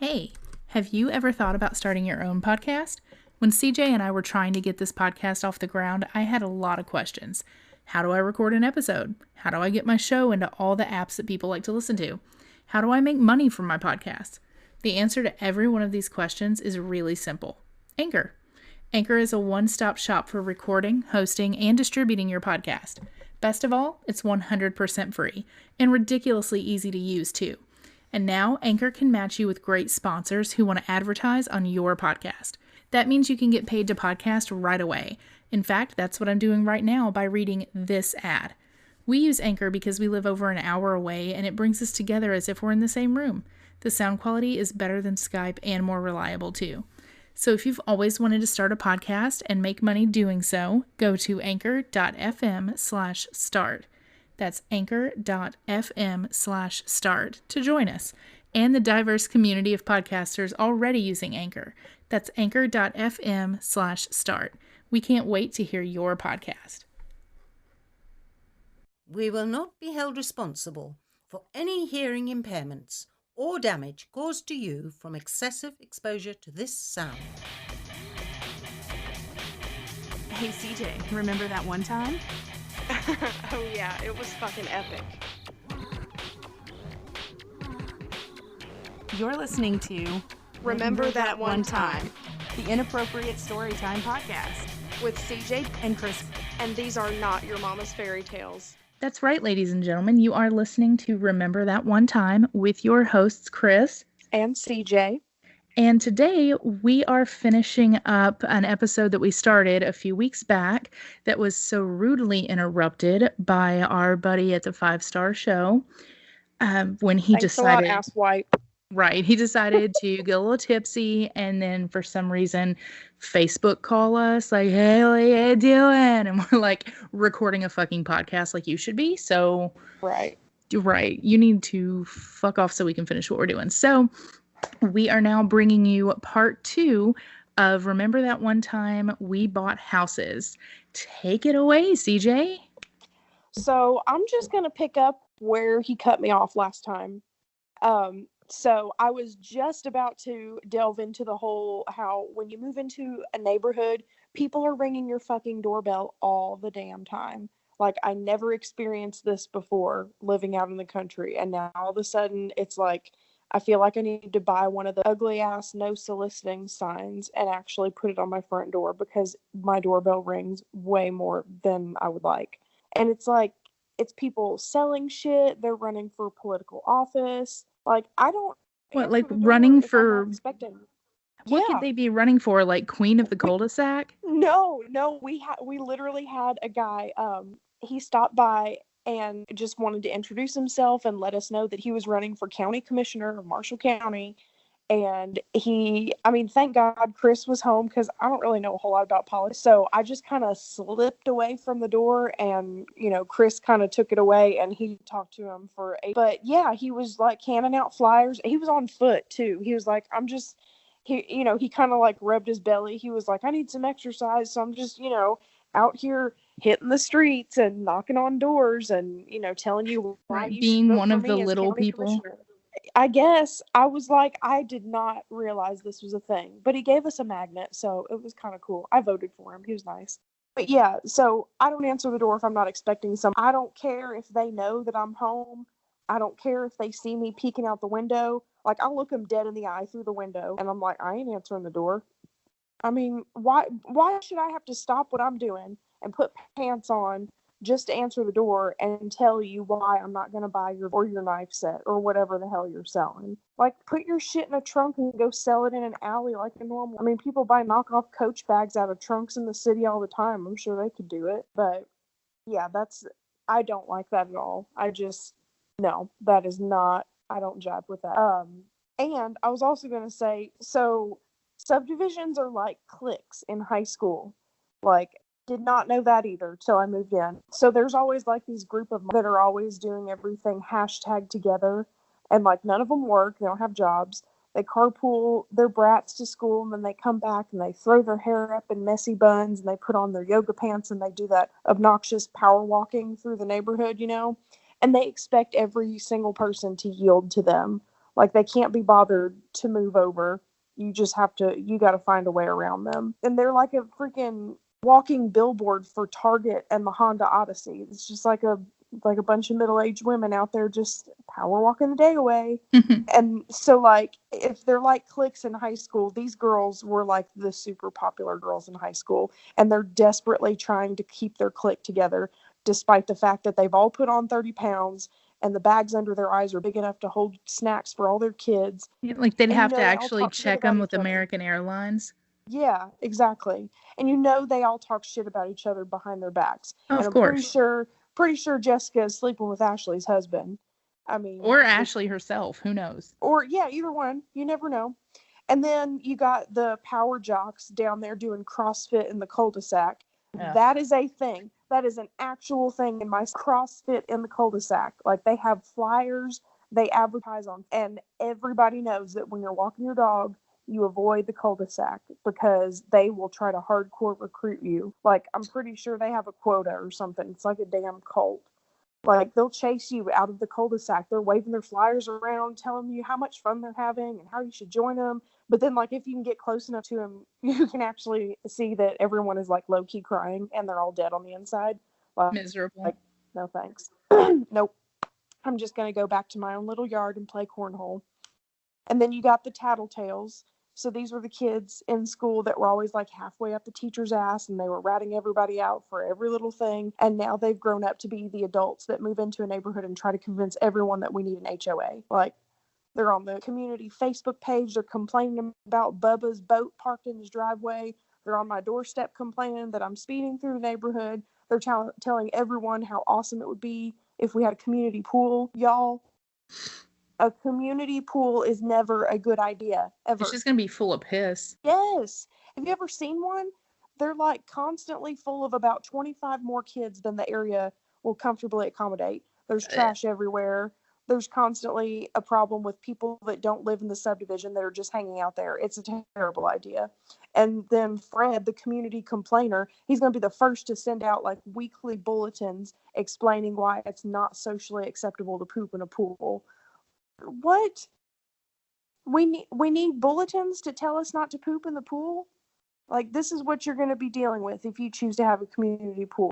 Hey, have you ever thought about starting your own podcast? When CJ and I were trying to get this podcast off the ground, I had a lot of questions. How do I record an episode? How do I get my show into all the apps that people like to listen to? How do I make money from my podcast? The answer to every one of these questions is really simple. Anchor. Anchor is a one-stop shop for recording, hosting, and distributing your podcast. Best of all, it's 100% free and ridiculously easy to use too. And now Anchor can match you with great sponsors who want to advertise on your podcast. That means you can get paid to podcast right away. In fact, that's what I'm doing right now by reading this ad. We use Anchor because we live over an hour away and it brings us together as if we're in the same room. The sound quality is better than Skype and more reliable too. So if you've always wanted to start a podcast and make money doing so, go to anchor.fm/start. That's anchor.fm/start to join us and the diverse community of podcasters already using Anchor. That's anchor.fm/start. We can't wait to hear your podcast. We will not be held responsible for any hearing impairments or damage caused to you from excessive exposure to this sound. Hey CJ, remember that one time? Oh yeah, it was fucking epic. You're listening to Remember That One Time, the Inappropriate Storytime Podcast with CJ and Kris. and these are not your mama's fairy tales. That's right, ladies and gentlemen. You are listening to Remember That One Time with your hosts, Kris And CJ. And today we are finishing up an episode that we started a few weeks back that was so rudely interrupted by our buddy at the 5-Star Show when he Thanks decided, a lot, asswipe. right, he decided to get a little tipsy and then for some reason Facebook call us like, hey, what you doing? And we're like recording a fucking podcast like you should be. So, Right. you need to fuck off so we can finish what we're doing. So we are now bringing you part 2 of Remember That One Time We Bought Houses. Take it away, CJ. So I'm just going to pick up where he cut me off last time. So I was just about to delve into the whole how when you move into a neighborhood, people are ringing your fucking doorbell all the damn time. Like, I never experienced this before living out in the country. And now all of a sudden it's like, I feel like I need to buy one of the ugly ass no soliciting signs and actually put it on my front door because my doorbell rings way more than I would like. And it's like, it's people selling shit. They're running for political office. Like, I don't. What, like answer the door running if I'm for not expecting. what Yeah. could they be running for? Like Queen of the Cul-de-sac? No, we literally had a guy. He stopped by and just wanted to introduce himself and let us know that he was running for county commissioner of Marshall County. And thank God Kris was home because I don't really know a whole lot about politics. So I just kind of slipped away from the door and, Kris kind of took it away and he talked to him but yeah, he was like handing out flyers. He was on foot too. He was like, he kind of like rubbed his belly. He was like, I need some exercise. So I'm just, out here hitting the streets and knocking on doors and, telling you why Right, you being should vote one for of the me as little county people. commissioner. I guess I was like, I did not realize this was a thing, but he gave us a magnet, so it was kind of cool. I voted for him. He was nice. But yeah, so I don't answer the door if I'm not expecting I don't care if they know that I'm home. I don't care if they see me peeking out the window. Like, I'll look them dead in the eye through the window, and I'm like, I ain't answering the door. I mean, why should I have to stop what I'm doing and put pants on just to answer the door and tell you why I'm not going to buy your knife set or whatever the hell you're selling? Like, put your shit in a trunk and go sell it in an alley like a normal. I mean, people buy knockoff Coach bags out of trunks in the city all the time. I'm sure they could do it. But yeah, I don't like that at all. No, that is not, I don't jive with that. And I was also going to say, so subdivisions are like cliques in high school. Like, did not know that either till I moved in. So there's always like these group of that are always doing everything hashtag together, and like none of them work. They don't have jobs. They carpool their brats to school, and then they come back and they throw their hair up in messy buns and they put on their yoga pants and they do that obnoxious power walking through the neighborhood, and they expect every single person to yield to them. Like, they can't be bothered to move over. You just have to, you got to find a way around them. And they're like a freaking walking billboard for Target and the Honda Odyssey. It's just like a bunch of middle-aged women out there just power walking the day away. And so, like, if they're like cliques in high school, these girls were like the super popular girls in high school, and they're desperately trying to keep their clique together, despite the fact that they've all put on 30 pounds and the bags under their eyes are big enough to hold snacks for all their kids. Yeah, like they'd And have to they all actually talk shit check about them with each other. American Airlines. Yeah, exactly. And they all talk shit about each other behind their backs. And Of I'm course. pretty sure Jessica is sleeping with Ashley's husband. I mean, Or Ashley herself. Who knows? or yeah, either one. You never know. And then you got the power jocks down there doing CrossFit in the cul-de-sac. Yeah. That is a thing. That is an actual thing in my CrossFit in the cul-de-sac. Like, they have flyers they advertise on, and everybody knows that when you're walking your dog, you avoid the cul-de-sac because they will try to hardcore recruit you. Like, I'm pretty sure they have a quota or something. It's like a damn cult. Like, they'll chase you out of the cul-de-sac. They're waving their flyers around, telling you how much fun they're having and how you should join them. But then, like, if you can get close enough to them, you can actually see that everyone is, like, low-key crying and they're all dead on the inside. Miserable. Like, no thanks. Nope. I'm just going to go back to my own little yard and play cornhole. And then you got the tattletales. So these were the kids in school that were always like halfway up the teacher's ass, and they were ratting everybody out for every little thing. And now they've grown up to be the adults that move into a neighborhood and try to convince everyone that we need an HOA. Like, they're on the community Facebook page. They're complaining about Bubba's boat parked in his driveway. They're on my doorstep complaining that I'm speeding through the neighborhood. They're telling everyone how awesome it would be if we had a community pool. Y'all, a community pool is never a good idea, ever. It's just going to be full of piss. Yes. Have you ever seen one? They're like constantly full of about 25 more kids than the area will comfortably accommodate. There's trash everywhere. There's constantly a problem with people that don't live in the subdivision that are just hanging out there. It's a terrible idea. And then Fred, the community complainer, he's going to be the first to send out like weekly bulletins explaining why it's not socially acceptable to poop in a pool. What? We need bulletins to tell us not to poop in the pool? Like, this is what you're going to be dealing with if you choose to have a community pool.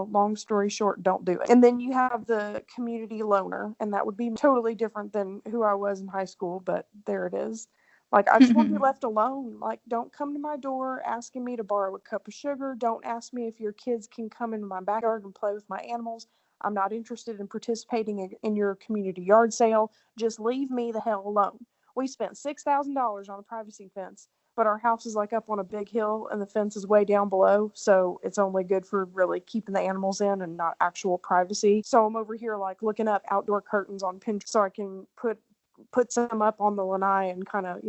Long story short, don't do it. And then you have the community loner, and that would be totally different than who I was in high school, but there it is. Like, I just want to be left alone. Like, don't come to my door asking me to borrow a cup of sugar. Don't ask me if your kids can come into my backyard and play with my animals. I'm not interested in participating in your community yard sale. Just leave me the hell alone. We spent $6,000 on a privacy fence, but our house is like up on a big hill and the fence is way down below, so it's only good for really keeping the animals in and not actual privacy. So I'm over here like looking up outdoor curtains on Pinterest so I can put some up on the lanai and kind of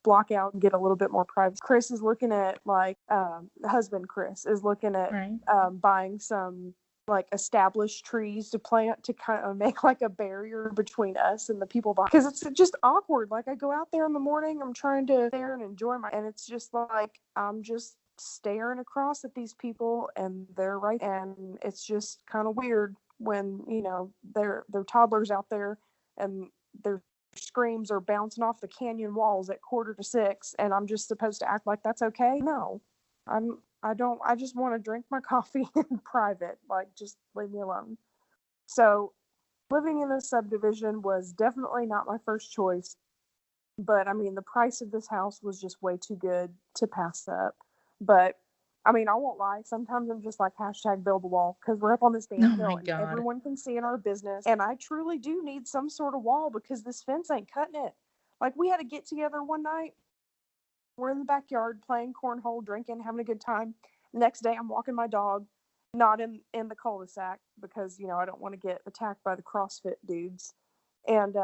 block out and get a little bit more privacy. Kris is looking at like husband Kris is looking at buying some like established trees to plant to kind of make like a barrier between us and the people behind, because it's just awkward. Like, I go out there in the morning, I'm trying to stare and enjoy and it's just like I'm just staring across at these people and they're right, and it's just kind of weird when they're toddlers out there and their screams are bouncing off the canyon walls at 5:45 and I'm just supposed to act like that's okay. No, I just want to drink my coffee in private. Like, just leave me alone. So living in a subdivision was definitely not my first choice. But I mean, the price of this house was just way too good to pass up. But I mean, I won't lie. Sometimes I'm just like #build a wall, because we're up on this damn hill and everyone can see in our business. And I truly do need some sort of wall because this fence ain't cutting it. Like, we had to get together one night. We're in the backyard playing cornhole, drinking, having a good time. The next day, I'm walking my dog, not in the cul-de-sac because, I don't want to get attacked by the CrossFit dudes. And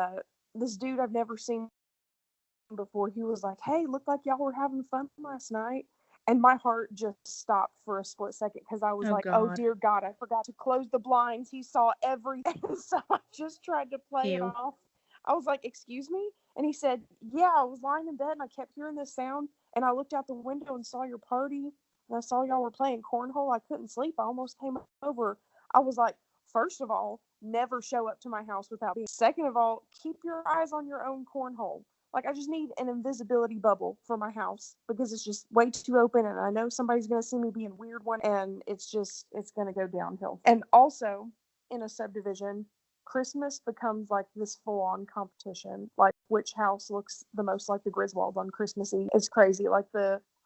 this dude I've never seen before, he was like, "Hey, looked like y'all were having fun last night." And my heart just stopped for a split second because I was oh, dear God, I forgot to close the blinds. He saw everything. So I just tried to play it off. I was like, "Excuse me?" And he said, "Yeah, I was lying in bed and I kept hearing this sound and I looked out the window and saw your party and I saw y'all were playing cornhole. I couldn't sleep. I almost came over." I was like, "First of all, never show up to my house without being. Second of all, keep your eyes on your own cornhole. Like, I just need an invisibility bubble for my house because it's just way too open, and I know somebody's going to see me being weird one, and it's going to go downhill. And also, in a subdivision, Christmas becomes like this full-on competition, like which house looks the most like the Griswolds on Christmas Eve. It's crazy. Like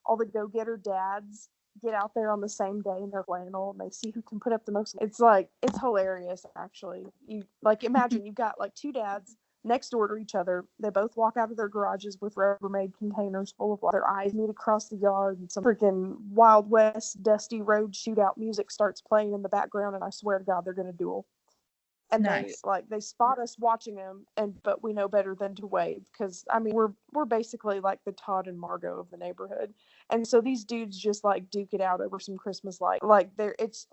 all the go-getter dads get out there on the same day in their flannel, and they see who can put up the most. It's hilarious, actually. You like imagine you've got like two dads next door to each other. They both walk out of their garages with Rubbermaid containers full of water. Their eyes meet across the yard, and some freaking Wild West dusty road shootout music starts playing in the background, and I swear to God, they're going to duel. And Nice. they spot us watching them, but we know better than to wave, because I mean we're basically like the Todd and Margot of the neighborhood, and so these dudes just like duke it out over some Christmas light. Like it's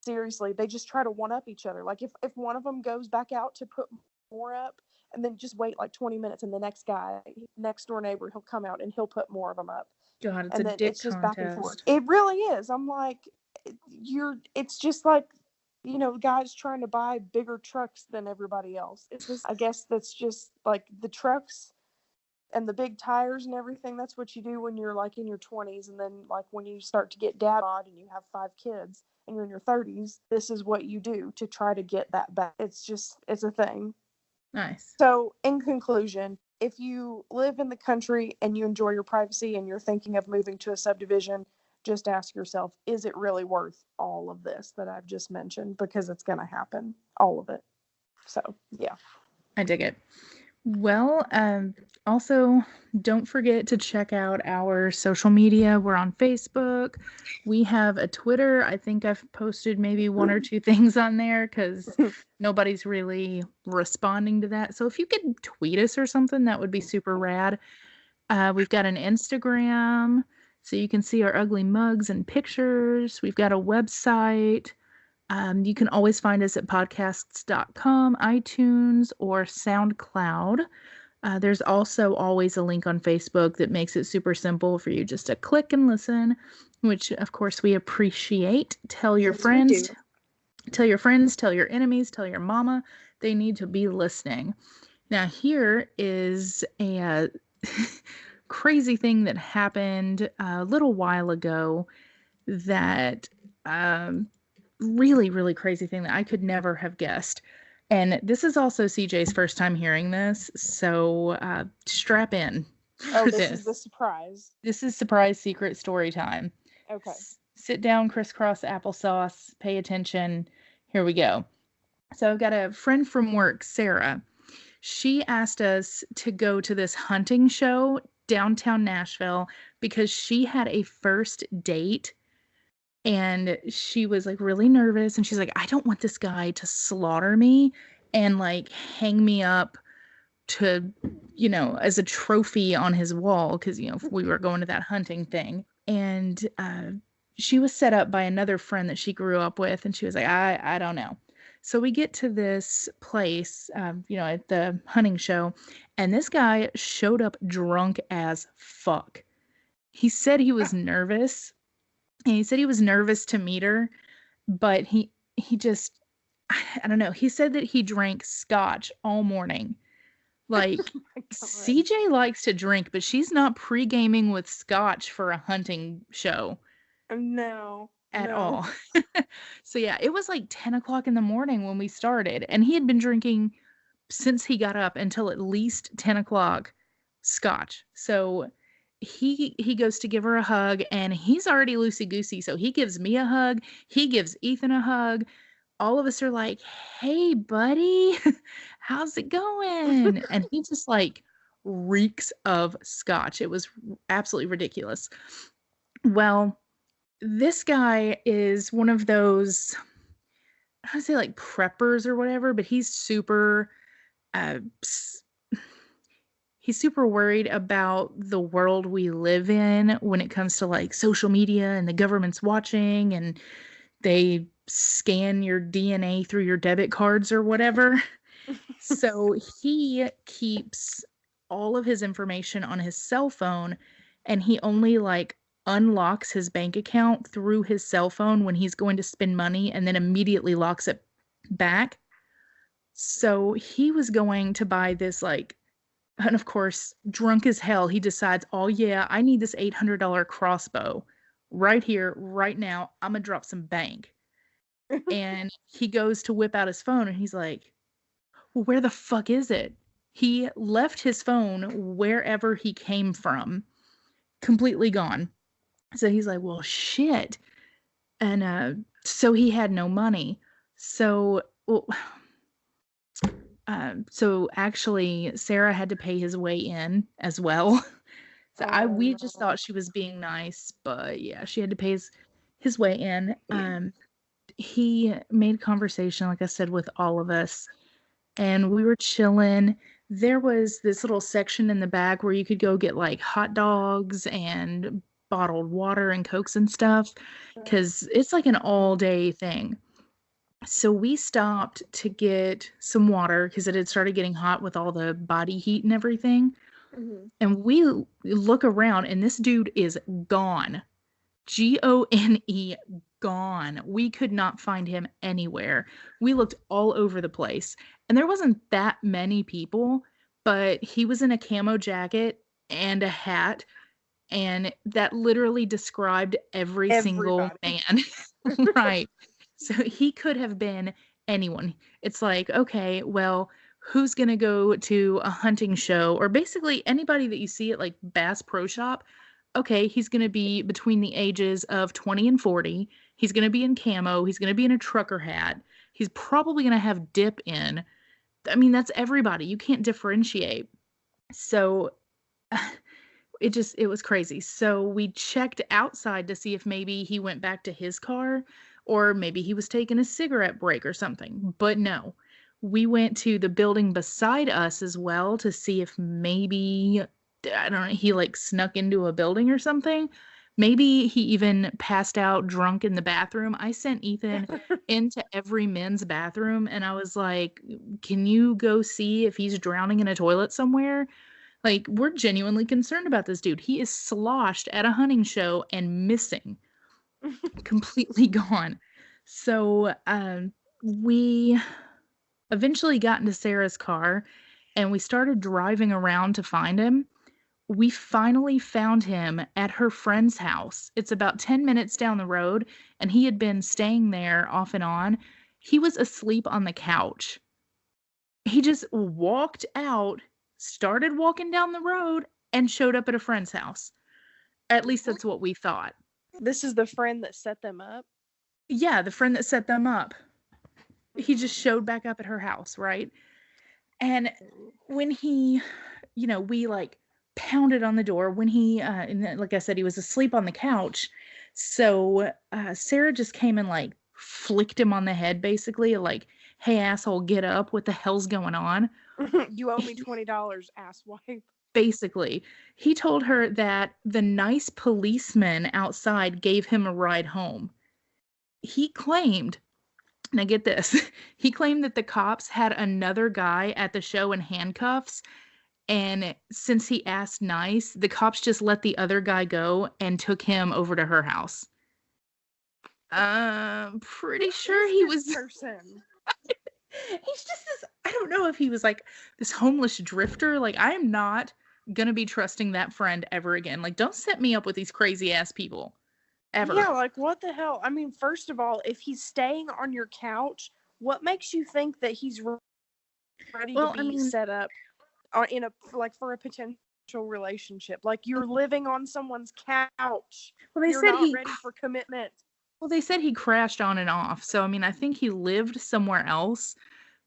seriously, they just try to one up each other. Like if one of them goes back out to put more up, and then just wait like 20 minutes, and the next guy, next door neighbor, he'll come out and he'll put more of them up. God, it's And a then dick it's just back and forth. contest. It really is. I'm like, it's just like, guys trying to buy bigger trucks than everybody else. It's just, I guess that's just like the trucks and the big tires and everything. That's what you do when you're like in your 20s. And then like when you start to get dad bod and you have 5 kids and you're in your 30s, this is what you do to try to get that back. It's a thing. Nice. So in conclusion, if you live in the country and you enjoy your privacy and you're thinking of moving to a subdivision, just ask yourself, is it really worth all of this that I've just mentioned? Because it's going to happen, all of it. So, yeah. I dig it. Well, also, don't forget to check out our social media. We're on Facebook. We have a Twitter. I think I've posted maybe 1 or 2 things on there because nobody's really responding to that. So if you could tweet us or something, that would be super rad. We've got an Instagram, so you can see our ugly mugs and pictures. We've got a website. You can always find us at podcasts.com, iTunes, or SoundCloud. There's also always a link on Facebook that makes it super simple for you just to click and listen, which, of course, we appreciate. Tell your friends, tell your enemies, tell your mama. They need to be listening. Now, here is a crazy thing that happened a little while ago that... really, really crazy thing that I could never have guessed. And this is also CJ's first time hearing this, so strap in for this is the surprise. This is surprise secret story time. Okay. Sit down, crisscross applesauce, pay attention. Here we go. So I've got a friend from work, Sarah. She asked us to go to this hunting show downtown Nashville because she had a first date. And she was like really nervous, and she's like, I don't want this guy to slaughter me and like hang me up to, as a trophy on his wall, because, we were going to that hunting thing. And she was set up by another friend that she grew up with, and she was like, I don't know. So we get to this place, at the hunting show, and this guy showed up drunk as fuck. He said he was nervous. And he said he was nervous to meet her, but he just, I don't know. He said that he drank scotch all morning. Like, CJ likes to drink, but she's not pre-gaming with scotch for a hunting show. No. At all. So, yeah, it was like 10 o'clock in the morning when we started. And he had been drinking since he got up until at least 10 o'clock scotch. So... He goes to give her a hug, and he's already loosey-goosey, so he gives me a hug, he gives Ethan a hug. All of us are like, hey, buddy, how's it going? And he just, like, reeks of scotch. It was absolutely ridiculous. Well, this guy is one of those, I don't want to say, like, preppers or whatever, but he's super... He's super worried about the world we live in when it comes to like social media and the government's watching and they scan your DNA through your debit cards or whatever. So he keeps all of his information on his cell phone, and he only like unlocks his bank account through his cell phone when he's going to spend money, and then immediately locks it back So he was going to buy this, like, and of course, drunk as hell, he decides, oh yeah, I need this $800 crossbow right here, right now. I'm gonna drop some bank. And he goes to whip out his phone and he's like, well, where the fuck is it? He left his phone wherever he came from, completely gone. So he's like, well, shit. And so he had no money. So, well, so actually, Sarah had to pay his way in as well. So we just thought she was being nice, but yeah, she had to pay his way in. He made conversation, like I said, with all of us, and we were chilling. There was this little section in the back where you could go get like hot dogs and bottled water and Cokes and stuff, because it's like an all day thing. So we stopped to get some water because it had started getting hot with all the body heat and everything. And we look around and this dude is gone. Gone, gone. We could not find him anywhere. We looked all over the place. And there wasn't that many people, but he was in a camo jacket and a hat. And that literally described every single man. Right. So he could have been anyone. It's like, okay, well, who's going to go to a hunting show or basically anybody that you see at like Bass Pro Shop? Okay, he's going to be between the ages of 20 and 40. He's going to be in camo. He's going to be in a trucker hat. He's probably going to have dip in. I mean, that's everybody. You can't differentiate. So it was crazy. So we checked outside to see if maybe he went back to his car or maybe he was taking a cigarette break or something. But no, we went to the building beside us as well to see if maybe, I don't know, he like snuck into a building or something. Maybe he even passed out drunk in the bathroom. I sent Ethan into every men's bathroom and I was like, can you go see if he's drowning in a toilet somewhere? Like, we're genuinely concerned about this dude. He is sloshed at a hunting show and missing, completely gone. So we eventually got into Sarah's car and we started driving around to find him. We finally found him at her friend's house. It's about 10 minutes down the road, and he had been staying there off and on. He was asleep on the couch. He just walked out, started walking down the road, and showed up at a friend's house. At least that's what we thought. This is the friend that set them up? Yeah, the friend that set them up. He just showed back up at her house, right? And when he, we like pounded on the door when he, and then, like I said, he was asleep on the couch. So Sarah just came and like flicked him on the head, basically, like, hey, asshole, get up. What the hell's going on? You owe me $20, asswipe. Basically, he told her that the nice policeman outside gave him a ride home. He claimed, now get this, he claimed that the cops had another guy at the show in handcuffs. And since he asked nice, the cops just let the other guy go and took him over to her house. Pretty sure he was person. He's just this, I don't know if he was like this homeless drifter. Like, I am not gonna be trusting that friend ever again. Like, don't set me up with these crazy ass people. Ever. Yeah, like what the hell? I mean, first of all, if he's staying on your couch, what makes you think that he's ready to be set up in for a potential relationship? Like, you're living on someone's couch. Well, they you're said not ready for commitment. Well, they said he crashed on and off. So, I mean, I think he lived somewhere else.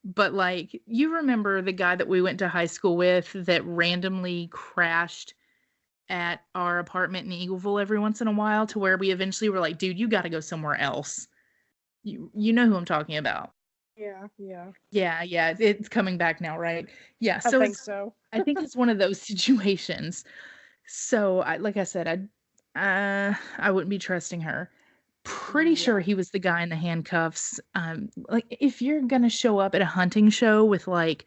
But, like, you remember the guy that we went to high school with that randomly crashed at our apartment in Eagleville every once in a while, to where we eventually were like, dude, you got to go somewhere else. You know who I'm talking about. Yeah. Yeah. It's coming back now, right? Yeah. So I think so. I think it's one of those situations. So, like I said, I wouldn't be trusting her. Pretty sure he was the guy in the handcuffs. Like, if you're gonna show up at a hunting show with like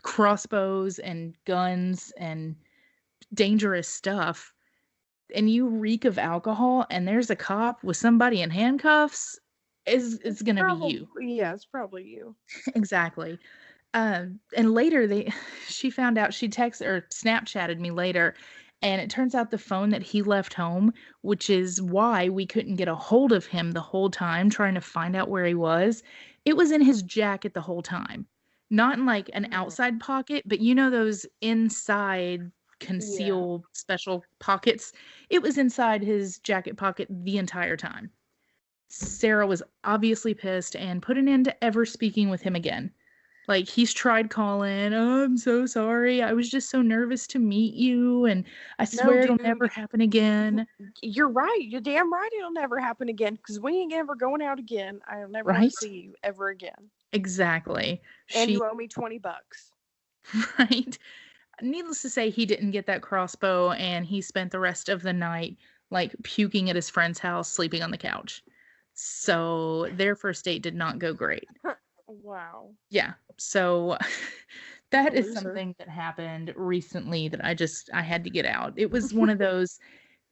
crossbows and guns and dangerous stuff, and you reek of alcohol, and there's a cop with somebody in handcuffs, it's gonna be you. Yeah, it's probably you. Exactly. And later she found out, she texted or Snapchatted me later, and it turns out the phone that he left home, which is why we couldn't get a hold of him the whole time trying to find out where he was. It was in his jacket the whole time. Not in like an outside pocket, but you know those inside conceal special pockets. It was inside his jacket pocket the entire time. Sarah was obviously pissed and put an end to ever speaking with him again. Like, he's tried calling, "Oh, I'm so sorry. I was just so nervous to meet you, and I swear it'll never happen again." You're right. You're damn right it'll never happen again, because we ain't ever going out again. I'll never want Right? to see you ever again. Exactly. And you owe me $20. Right? Needless to say, he didn't get that crossbow, and he spent the rest of the night, like, puking at his friend's house, sleeping on the couch. So their first date did not go great. Wow. Yeah. So that is Loser. something that happened recently that I had to get out. It was one of those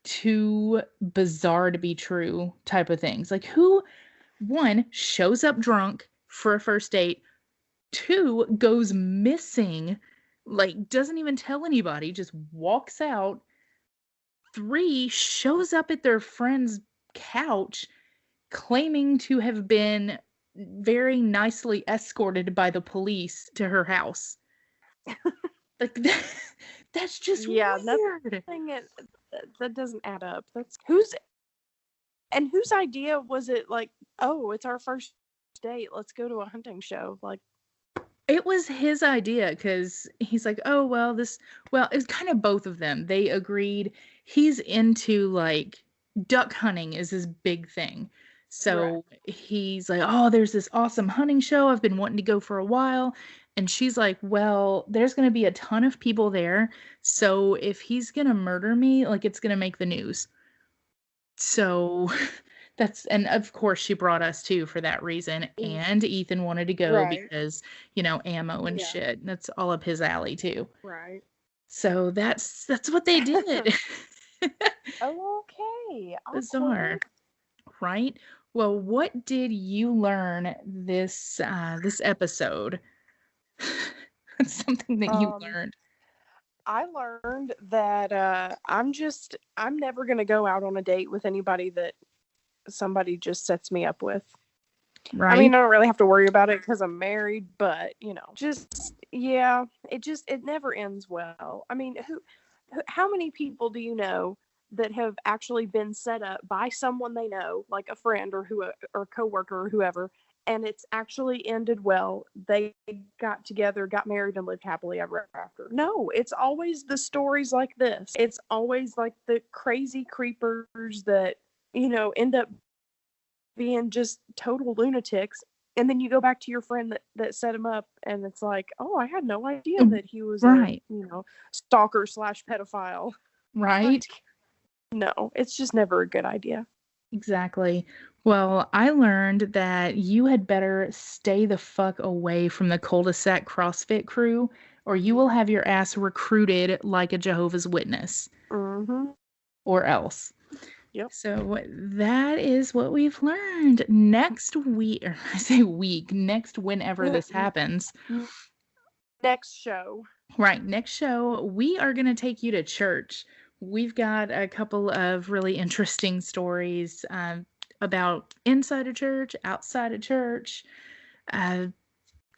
too bizarre to be true type of things. Like, who, one, shows up drunk for a first date, two, goes missing, like, doesn't even tell anybody, just walks out, three, shows up at their friend's couch claiming to have been very nicely escorted by the police to her house. Like, that's just weird. That doesn't add up. That's whose idea was it? Like, oh, it's our first date, let's go to a hunting show. Like, it was his idea, because he's like, oh, well, it's kind of both of them. They agreed. He's into, like, duck hunting is his big thing. So he's like, oh, there's this awesome hunting show. I've been wanting to go for a while. And she's like, well, there's going to be a ton of people there. So if he's going to murder me, like, it's going to make the news. So and of course she brought us too for that reason. And Ethan wanted to go because, ammo and shit. That's all up his alley too. Right. So that's what they did. Oh, okay. Bizarre. Right? Well, what did you learn this episode? Something that you learned. I learned that I'm never going to go out on a date with anybody that somebody just sets me up with. Right. I mean, I don't really have to worry about it because I'm married, but it never ends well. I mean, how many people do you know that have actually been set up by someone they know, like a friend or or coworker or whoever, and it's actually ended well? They got together, got married, and lived happily ever after. No, it's always the stories like this. It's always like the crazy creepers that, end up being just total lunatics. And then you go back to your friend that set him up, and it's like, oh, I had no idea that he was a stalker / pedophile. Right. No, it's just never a good idea. Exactly. Well, I learned that you had better stay the fuck away from the cul-de-sac CrossFit crew, or you will have your ass recruited like a Jehovah's Witness. Mm-hmm. Or else. Yep. So that is what we've learned. Next week, or I say week, next whenever this happens. Next show. Right, next show, we are going to take you to church. We've got a couple of really interesting stories about inside a church, outside a church, a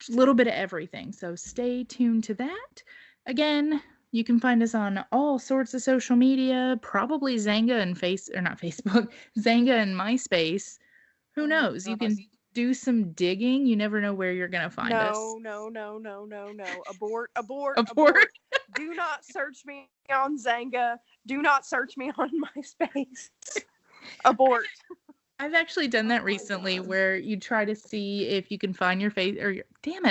little bit of everything. So stay tuned to that. Again, you can find us on all sorts of social media, probably Zanga and Zanga and MySpace. Who knows? You can do some digging. You never know where you're going to find us. No. Abort. Abort. Do not search me on Zanga. Do not search me on MySpace. Abort. I've actually done that recently where you try to see if you can find your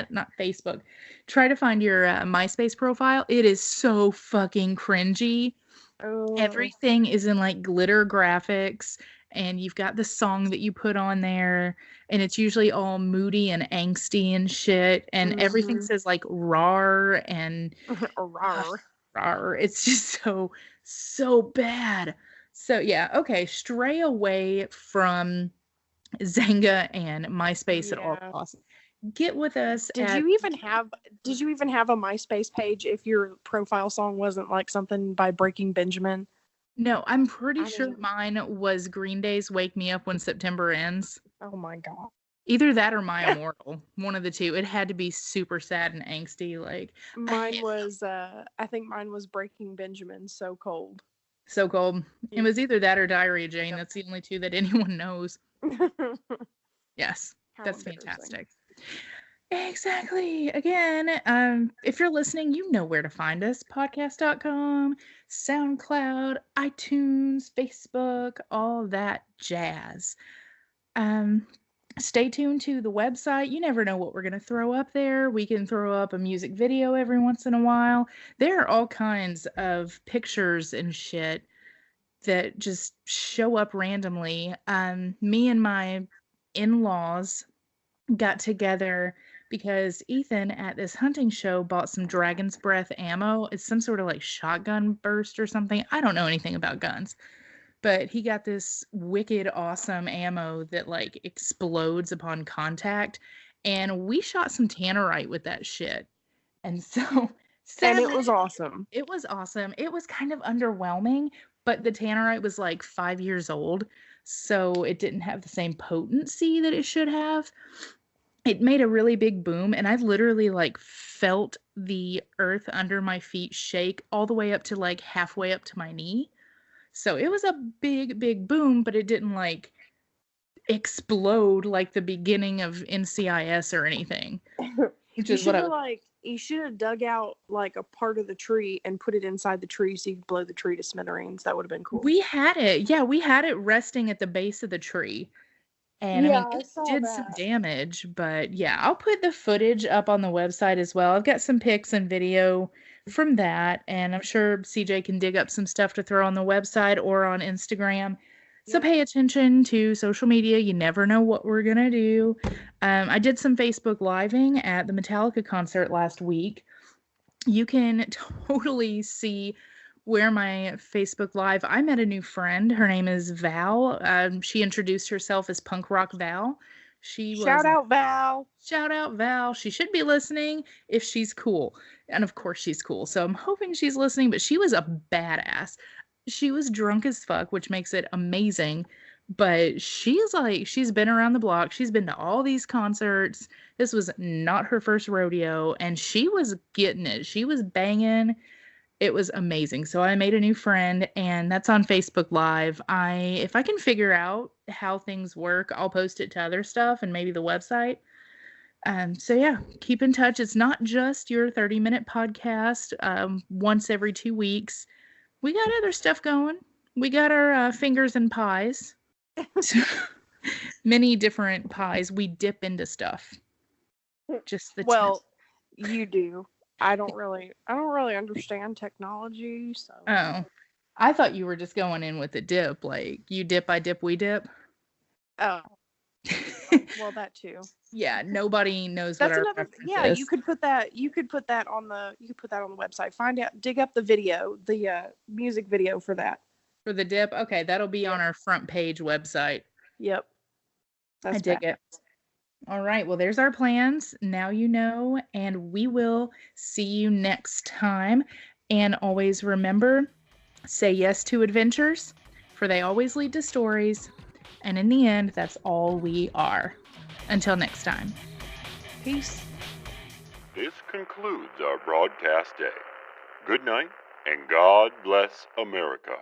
not Facebook. Try to find your MySpace profile. It is so fucking cringy. Oh. Everything is in like glitter graphics, and you've got the song that you put on there, and it's usually all moody and angsty and shit, and everything says like rar and rar. It's just so bad. So yeah, okay, stray away from Zanga and MySpace at all costs. get with us. Did you even have a MySpace page if your profile song wasn't like something by Breaking Benjamin? No, I'm pretty I sure didn't- mine was Green Day's Wake Me Up When September Ends. Oh my god. Either that or My Immortal. One of the two. It had to be super sad and angsty. Like, Mine was I think mine was Breaking Benjamin, So Cold. So cold. Yeah. It was either that or Diarrhea Jane. That's the only two that anyone knows. Yes, How that's embarrassing. fantastic. Exactly. Again, if you're listening, you know where to find us. Podcast.com, SoundCloud, iTunes, Facebook, all that jazz. Stay tuned to the website. You never know what we're going to throw up there. We can throw up a music video every once in a while. There are all kinds of pictures and shit that just show up randomly. Me and my in-laws got together because Ethan at this hunting show bought some Dragon's Breath ammo. It's some sort of like shotgun burst or something. I don't know anything about guns. But he got this wicked awesome ammo that like explodes upon contact. And we shot some tannerite with that shit. And so And it was awesome. It was awesome. It was kind of underwhelming, but the tannerite was like 5 years old. So it didn't have the same potency that it should have. It made a really big boom, and I literally like felt the earth under my feet shake all the way up to like halfway up to my knee. So it was a big, big boom, but it didn't like explode like the beginning of NCIS or anything. Which is what You should have dug out like a part of the tree and put it inside the tree so you could blow the tree to smithereens. That would have been cool. We had it. Yeah, we had it resting at the base of the tree. And Yeah, I mean, I it saw did some that. damage, but yeah, I'll put the footage up on the website as well. I've got some pics and video from that, and I'm sure CJ can dig up some stuff to throw on the website or on Instagram. So Yeah. pay attention to social media. You never know what we're gonna do. I did some Facebook living at the Metallica concert last week. You can totally see where my Facebook Live, I met a new friend. Her name is Val. She introduced herself as Punk Rock Val. Shout out Val. Shout out Val. She should be listening if she's cool. And of course she's cool. So I'm hoping she's listening, but she was a badass. She was drunk as fuck, which makes it amazing. But she's been around the block. She's been to all these concerts. This was not her first rodeo, and she was getting it. She was banging. It was amazing. So I made a new friend, and that's on Facebook Live. If I can figure out how things work, I'll post it to other stuff and maybe the website. So yeah, keep in touch. It's not just your 30-minute podcast once every 2 weeks. We got other stuff going. We got our fingers and pies. Many different pies. We dip into stuff. Just the Well, you do. I don't really understand technology, so. Oh, I thought you were just going in with a dip, like you dip, I dip, we dip. Oh, well, that too. Yeah, nobody knows That's what our another. reference Yeah, is. you could put that on the website. Dig up the video, the music video for that. For the dip. Okay, that'll be on our front page website. Yep. That's I dig bad. it. All right, well, there's our plans. Now you know, and we will see you next time. And always remember, say yes to adventures, for they always lead to stories. And in the end, that's all we are. Until next time. Peace. This concludes our broadcast day. Good night, and God bless America.